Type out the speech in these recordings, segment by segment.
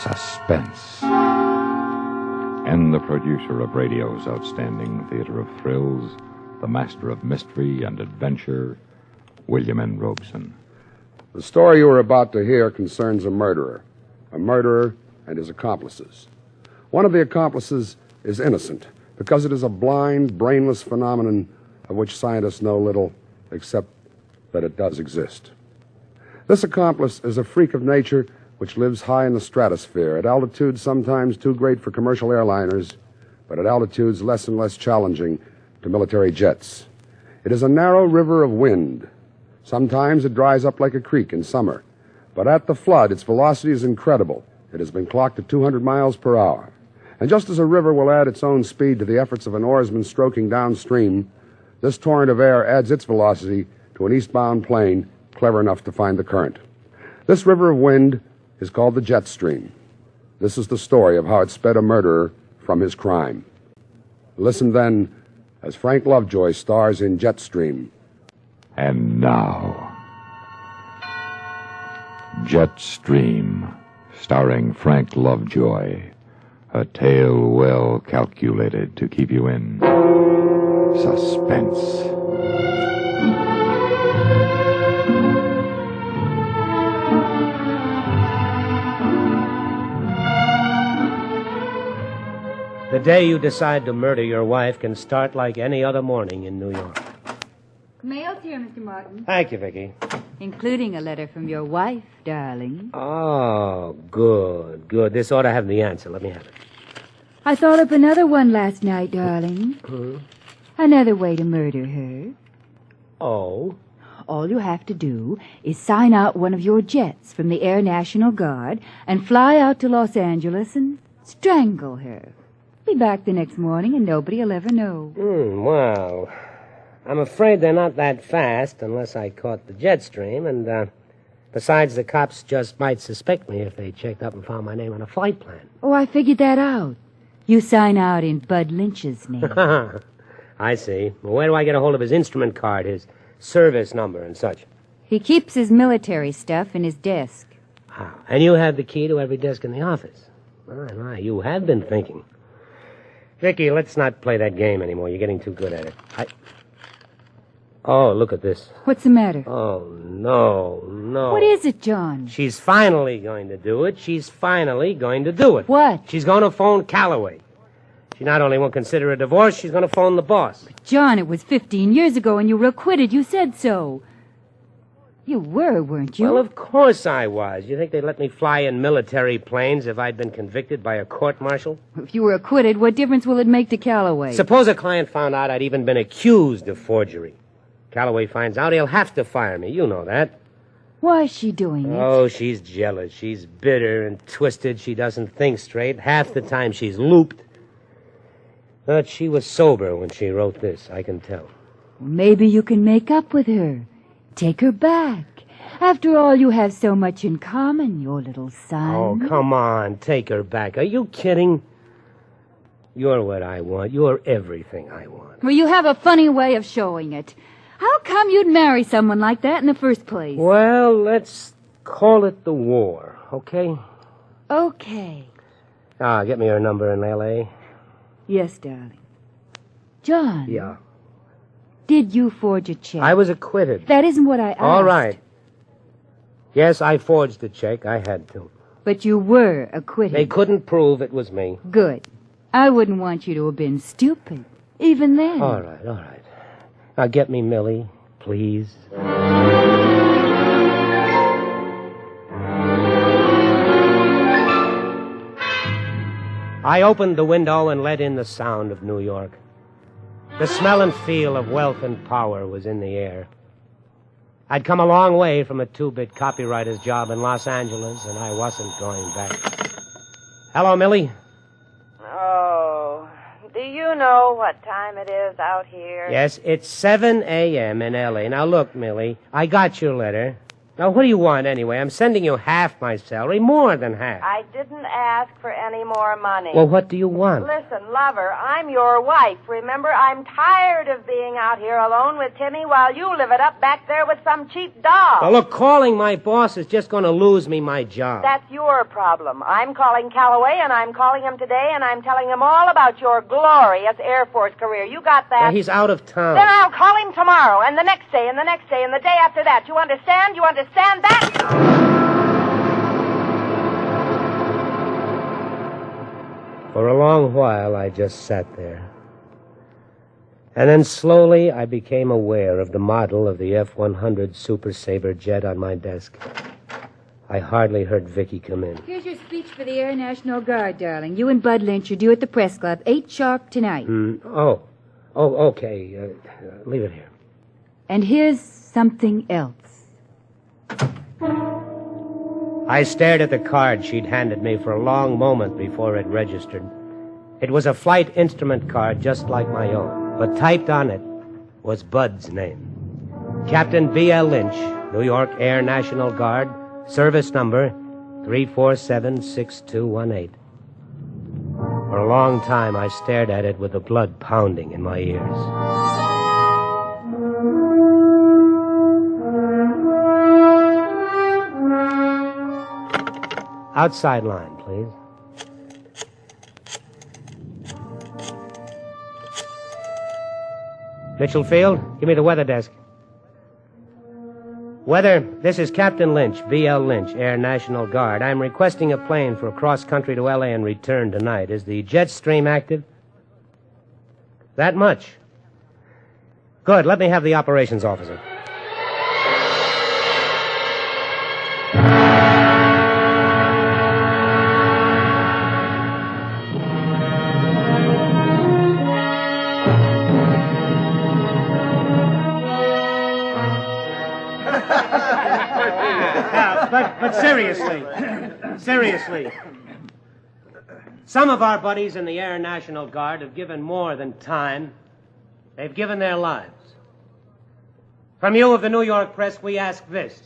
Suspense. And the producer of radio's outstanding theater of thrills, the master of mystery and adventure, William N. Robeson. The story you are about to hear concerns a murderer and his accomplices. One of the accomplices is innocent because it is a blind, brainless phenomenon of which scientists know little except that it does exist. This accomplice is a freak of nature which lives high in the stratosphere, at altitudes sometimes too great for commercial airliners, but at altitudes less and less challenging to military jets. It is a narrow river of wind. Sometimes it dries up like a creek in summer, but at the flood its velocity is incredible. It has been clocked at 200 miles per hour. And just as a river will add its own speed to the efforts of an oarsman stroking downstream, this torrent of air adds its velocity to an eastbound plane clever enough to find the current. This river of wind is called the jet stream. This is the story of how it sped a murderer from his crime. Listen then as Frank Lovejoy stars in Jetstream. And now, Jetstream, starring Frank Lovejoy, a tale well calculated to keep you in suspense. The day you decide to murder your wife can start like any other morning in New York. Mail's here, Mr. Martin. Thank you, Vicki. Including a letter from your wife, darling. Oh, good, good. This ought to have the answer. Let me have it. I thought up another one last night, darling. Another way to murder her. Oh? All you have to do is sign out one of your jets from the Air National Guard and fly out to Los Angeles and strangle her. Be back the next morning and nobody'll ever know. Well, I'm afraid they're not that fast unless I caught the jet stream, and besides, the cops just might suspect me if they checked up and found my name on a flight plan. Oh, I figured that out. You sign out in Bud Lynch's name. I see. Well, where do I get a hold of his instrument card, his service number and such? He keeps his military stuff in his desk. Ah, and you have the key to every desk in the office. My, you have been thinking. Vicky, let's not play that game anymore. You're getting too good at it. Oh, look at this. What's the matter? Oh, no. What is it, John? She's finally going to do it. She's finally going to do it. What? She's going to phone Calloway. She not only won't consider a divorce, she's going to phone the boss. But John, it was 15 years ago and you were acquitted. You said so. You were, weren't you? Well, of course I was. You think they'd let me fly in military planes if I'd been convicted by a court-martial? If you were acquitted, what difference will it make to Calloway? Suppose a client found out I'd even been accused of forgery. Calloway finds out, he'll have to fire me. You know that. Why is she doing it? Oh, she's jealous. She's bitter and twisted. She doesn't think straight. Half the time she's looped. But she was sober when she wrote this, I can tell. Maybe you can make up with her. Take her back. After all, you have so much in common, your little son. Oh, come on. Take her back. Are you kidding? You're what I want. You're everything I want. Well, you have a funny way of showing it. How come you'd marry someone like that in the first place? Well, let's call it the war, okay? Okay. Get me her number in L.A. Yes, darling. John. Yeah. Did you forge a check? I was acquitted. That isn't what I asked. All right. Yes, I forged the check. I had to. But you were acquitted. They couldn't prove it was me. Good. I wouldn't want you to have been stupid, even then. All right. Now get me Millie, please. I opened the window and let in the sound of New York. The smell and feel of wealth and power was in the air. I'd come a long way from a two-bit copywriter's job in Los Angeles, and I wasn't going back. Hello, Millie? Oh, do you know what time it is out here? Yes, it's 7 a.m. in L.A. Now, look, Millie, I got your letter. Now, what do you want anyway? I'm sending you half my salary, more than half. I didn't ask for any more money. Well, what do you want? Listen, lover, I'm your wife. Remember, I'm tired of being out here alone with Timmy while you live it up back there with some cheap doll. Well, look, calling my boss is just going to lose me my job. That's your problem. I'm calling Calloway, and I'm calling him today, and I'm telling him all about your glorious Air Force career. You got that? Well, he's out of town. Then I'll call him tomorrow, and the next day, and the next day, and the day after that. You understand? You understand that? For a long while, I just sat there. And then slowly, I became aware of the model of the F-100 Super Sabre jet on my desk. I hardly heard Vicky come in. Here's your speech for the Air National Guard, darling. You and Bud Lynch are due at the press club, 8 sharp tonight. Oh, okay. Leave it here. And here's something else. I stared at the card she'd handed me for a long moment before it registered. It was a flight instrument card just like my own, but typed on it was Bud's name. Captain B.L. Lynch, New York Air National Guard, service number 3476218. For a long time, I stared at it with the blood pounding in my ears. Outside line, please. Mitchell Field, give me the weather desk. Weather, this is Captain Lynch, B.L. Lynch, Air National Guard. I'm requesting a plane for cross-country to L.A. and return tonight. Is the jet stream active? That much? Good, let me have the operations officer. But seriously, some of our buddies in the Air National Guard have given more than time. They've given their lives. From you of the New York press, we ask this.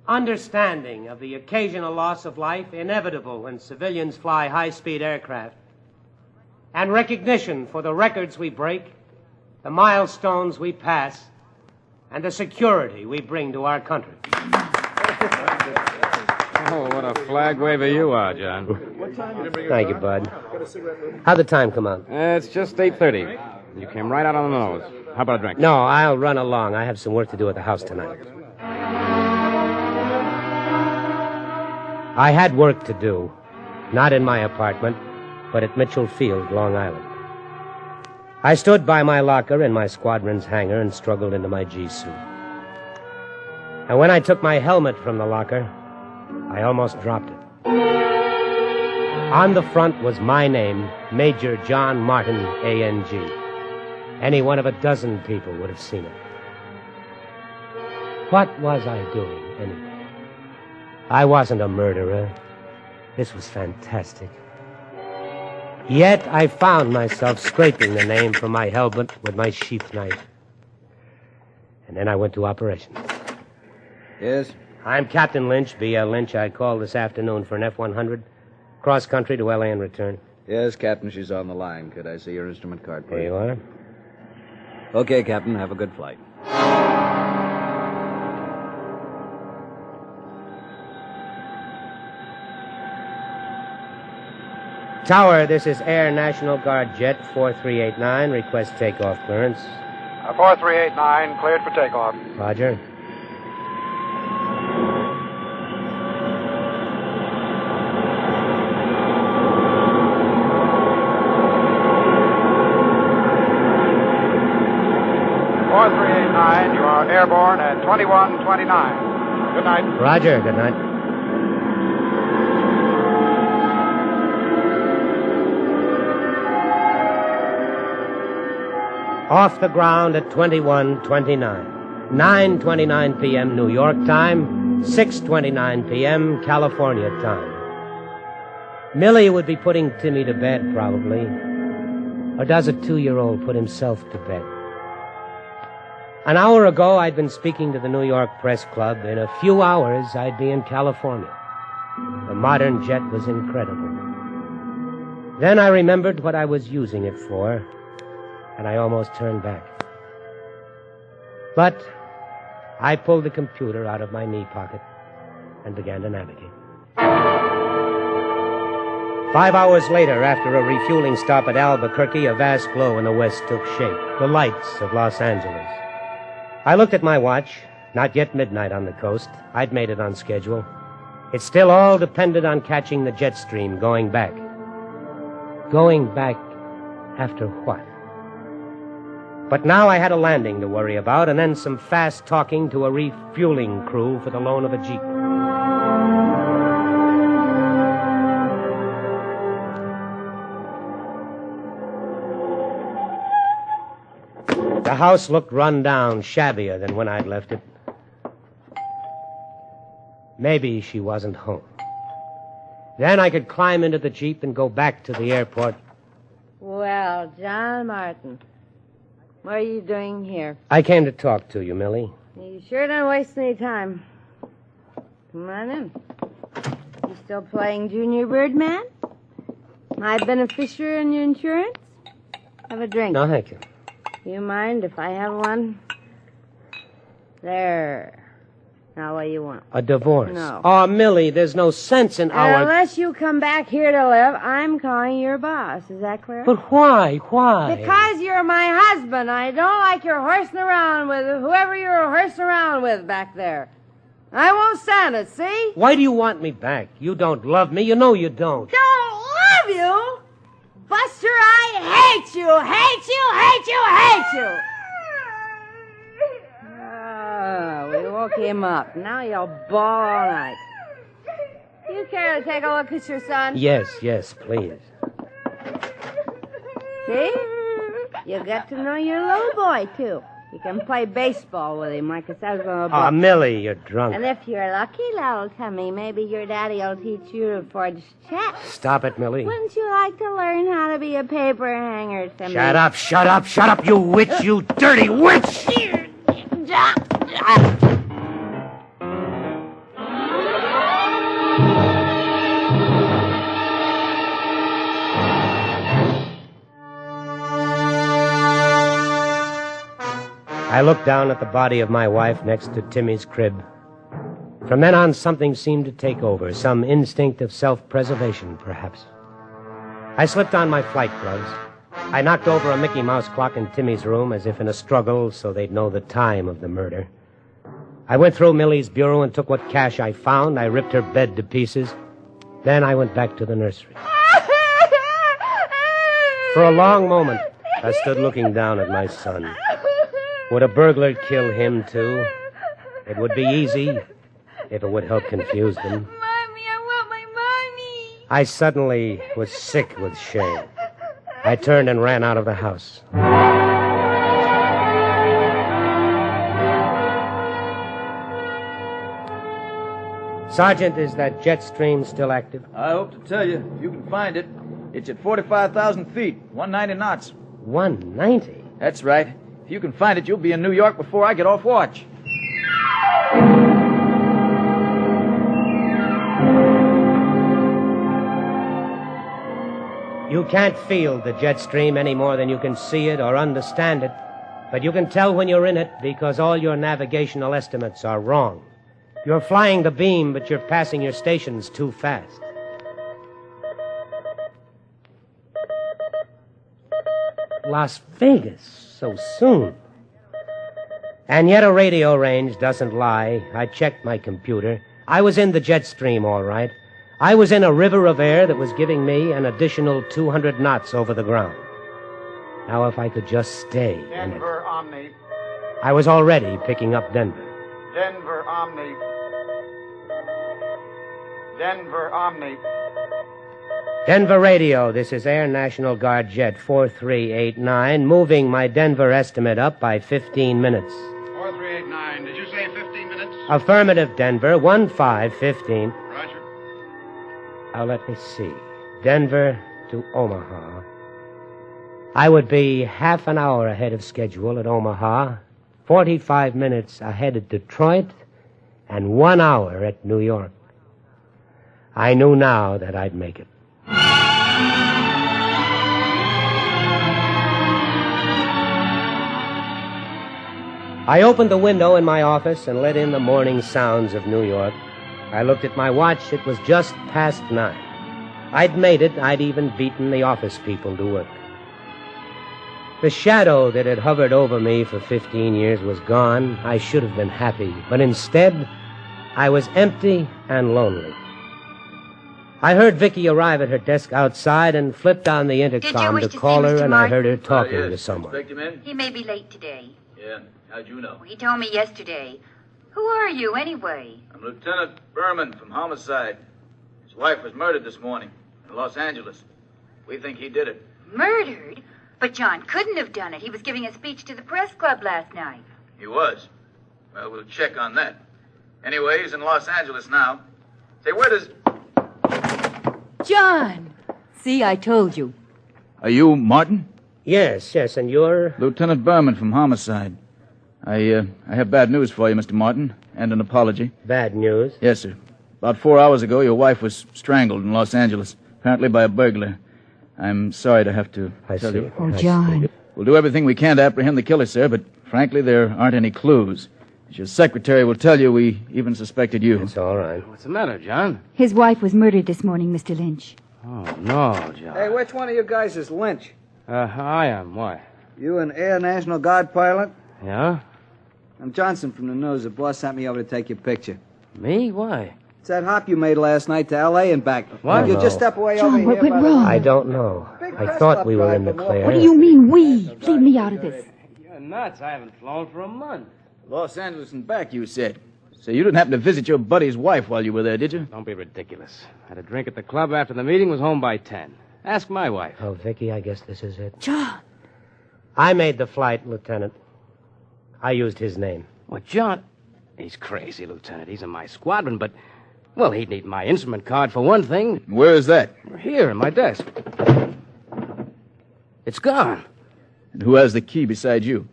Understanding of the occasional loss of life inevitable when civilians fly high-speed aircraft, and recognition for the records we break, the milestones we pass, and the security we bring to our country. Oh, what a flag waver you are, John. Thank you, Bud. How'd the time come out? It's just 8:30. You came right out on the nose. How about a drink? No, I'll run along. I have some work to do at the house tonight. I had work to do. Not in my apartment, but at Mitchell Field, Long Island. I stood by my locker in my squadron's hangar and struggled into my G-suit. And when I took my helmet from the locker, I almost dropped it. On the front was my name, Major John Martin, A.N.G. Any one of a dozen people would have seen it. What was I doing, anyway? I wasn't a murderer. This was fantastic. Yet I found myself scraping the name from my helmet with my sheath knife. And then I went to operations. Yes? I'm Captain Lynch, B.L. Lynch. I called this afternoon for an F-100, cross-country to L.A. and return. Yes, Captain, she's on the line. Could I see your instrument card, please? Here you are. Okay, Captain, have a good flight. Tower, this is Air National Guard Jet 4389. Request takeoff clearance. 4389, cleared for takeoff. Roger. You are airborne at 2129. Good night. Roger, good night. Off the ground at 2129. 9:29 p.m. New York time, 6:29 p.m. California time. Millie would be putting Timmy to bed, probably. Or does a 2-year-old put himself to bed? An hour ago, I'd been speaking to the New York Press Club. In a few hours, I'd be in California. The modern jet was incredible. Then I remembered what I was using it for, and I almost turned back. But I pulled the computer out of my knee pocket and began to navigate. 5 hours later, after a refueling stop at Albuquerque, a vast glow in the west took shape. The lights of Los Angeles. I looked at my watch. Not yet midnight on the coast. I'd made it on schedule. It still all depended on catching the jet stream going back. Going back after what? But now I had a landing to worry about, and then some fast talking to a refueling crew for the loan of a Jeep. The house looked run down, shabbier than when I'd left it. Maybe she wasn't home. Then I could climb into the Jeep and go back to the airport. Well, John Martin, what are you doing here? I came to talk to you, Millie. You sure don't waste any time. Come on in. You still playing Junior Birdman? My beneficiary in your insurance? Have a drink. No, thank you. You mind if I have one? There. Now, what do you want? A divorce. No. Oh, Millie, there's no sense in our... Unless you come back here to live, I'm calling your boss. Is that clear? But why? Why? Because you're my husband. I don't like your horsing around with whoever you're horsing around with back there. I won't stand it, see? Why do you want me back? You don't love me. You know you don't. Don't love you? Buster, I hate you, hate you, hate you, hate you. We woke him up. Now you'll bawl all night. You care to take a look at your son? Yes, please. See? You get to know your little boy, too. You can play baseball with him like it says on the book. Oh, Millie, you're drunk. And if you're lucky, little Tummy, maybe your daddy will teach you to forge checks. Stop it, Millie. Wouldn't you like to learn how to be a paper hanger, Tummy? Shut up, you witch, you dirty witch! I looked down at the body of my wife next to Timmy's crib. From then on, something seemed to take over, some instinct of self-preservation, perhaps. I slipped on my flight gloves. I knocked over a Mickey Mouse clock in Timmy's room as if in a struggle so they'd know the time of the murder. I went through Millie's bureau and took what cash I found. I ripped her bed to pieces. Then I went back to the nursery. For a long moment, I stood looking down at my son. Would a burglar kill him, too? It would be easy if it would help confuse them. Mommy, I want my mommy. I suddenly was sick with shame. I turned and ran out of the house. Sergeant, is that jet stream still active? I hope to tell you, if you can find it. It's at 45,000 feet, 190 knots. 190? That's right. If you can find it, you'll be in New York before I get off watch. You can't feel the jet stream any more than you can see it or understand it, but you can tell when you're in it because all your navigational estimates are wrong. You're flying the beam, but you're passing your stations too fast. Las Vegas, so soon. And yet a radio range doesn't lie. I checked my computer. I was in the jet stream, all right. I was in a river of air that was giving me an additional 200 knots over the ground. Now, if I could just stay in it. Denver, Omni. I was already picking up Denver. Denver, Omni. Denver, Omni. Denver radio, this is Air National Guard Jet 4389, moving my Denver estimate up by 15 minutes. 4389, did you say 15 minutes? Affirmative, Denver, 1515. Roger. Now, let me see. Denver to Omaha. I would be half an hour ahead of schedule at Omaha 45 minutes ahead of Detroit, and 1 hour at New York. I knew now that I'd make it. I opened the window in my office and let in the morning sounds of New York. I looked at my watch. It was just past 9. I'd made it. I'd even beaten the office people to work. The shadow that had hovered over me for 15 years was gone. I should have been happy, but instead, I was empty and lonely. I heard Vicky arrive at her desk outside and flipped on the intercom to call her, and I heard her talking to someone. Expect him in? He may be late today. Yeah. How'd you know? He told me yesterday. Who are you, anyway? I'm Lieutenant Berman from Homicide. His wife was murdered this morning in Los Angeles. We think he did it. Murdered? But John couldn't have done it. He was giving a speech to the press club last night. He was. Well, we'll check on that. Anyway, he's in Los Angeles now. Say, where does... John! See, I told you. Are you Martin? Yes, and you're... Lieutenant Berman from Homicide. I have bad news for you, Mr. Martin, and an apology. Bad news? Yes, sir. About 4 hours ago, your wife was strangled in Los Angeles, apparently by a burglar. I'm sorry to have to tell you. Oh, John. We'll do everything we can to apprehend the killer, sir, but frankly, there aren't any clues. As your secretary will tell you, we even suspected you. It's all right. What's the matter, John? His wife was murdered this morning, Mr. Lynch. Oh, no, John. Hey, which one of you guys is Lynch? I am. Why? You an Air National Guard pilot? Yeah? I'm Johnson from the news. The boss sent me over to take your picture. Me? Why? It's that hop you made last night to L.A. and back. What? You just step away John, over here. what went by the- wrong? I don't know. I thought we were in the clear. What do you mean, we? Leave me out of this. You're nuts. I haven't flown for a month. Los Angeles and back, you said. So you didn't happen to visit your buddy's wife while you were there, did you? Don't be ridiculous. Had a drink at the club after the meeting, was home by 10. Ask my wife. Oh, Vicky, I guess this is it. John! I made the flight, Lieutenant. I used his name. Well, John, he's crazy, Lieutenant. He's in my squadron, but, well, he'd need my instrument card for one thing. Where is that? Here, in my desk. It's gone. And who has the key besides you?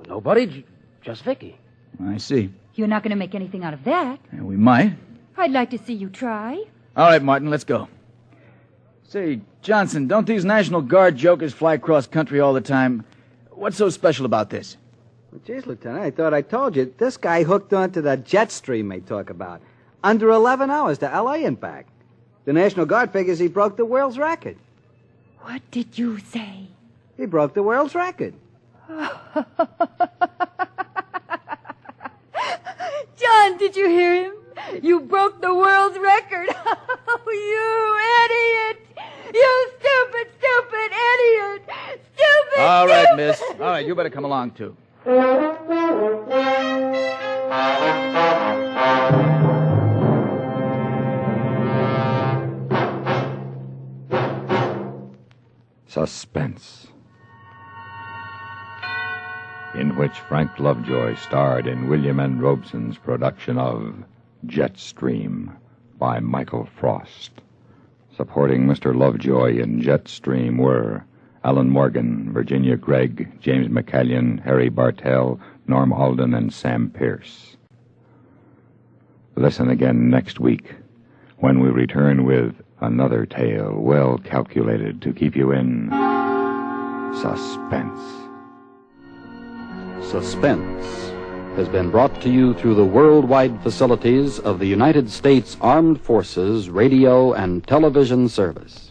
Nobody, just Vicky. I see. You're not going to make anything out of that. Yeah, we might. I'd like to see you try. All right, Martin, let's go. Say, Johnson, don't these National Guard jokers fly cross country all the time? What's so special about this? Well, geez, Lieutenant, I thought I told you. This guy hooked onto the jet stream they talk about. Under 11 hours to L.A. and back. The National Guard figures he broke the world's record. What did you say? He broke the world's record. John, did you hear him? You broke the world's record. Oh, you idiot. You stupid idiot. Stupid. All right, miss. All right, you better come along, too. Suspense, in which Frank Lovejoy starred in William N. Robeson's production of Jetstream by Michael Frost. Supporting Mr. Lovejoy in Jetstream were Alan Morgan, Virginia Gregg, James McCallion, Harry Bartell, Norm Alden, and Sam Pierce. Listen again next week when we return with another tale well calculated to keep you in suspense. Suspense has been brought to you through the worldwide facilities of the United States Armed Forces Radio and Television Service.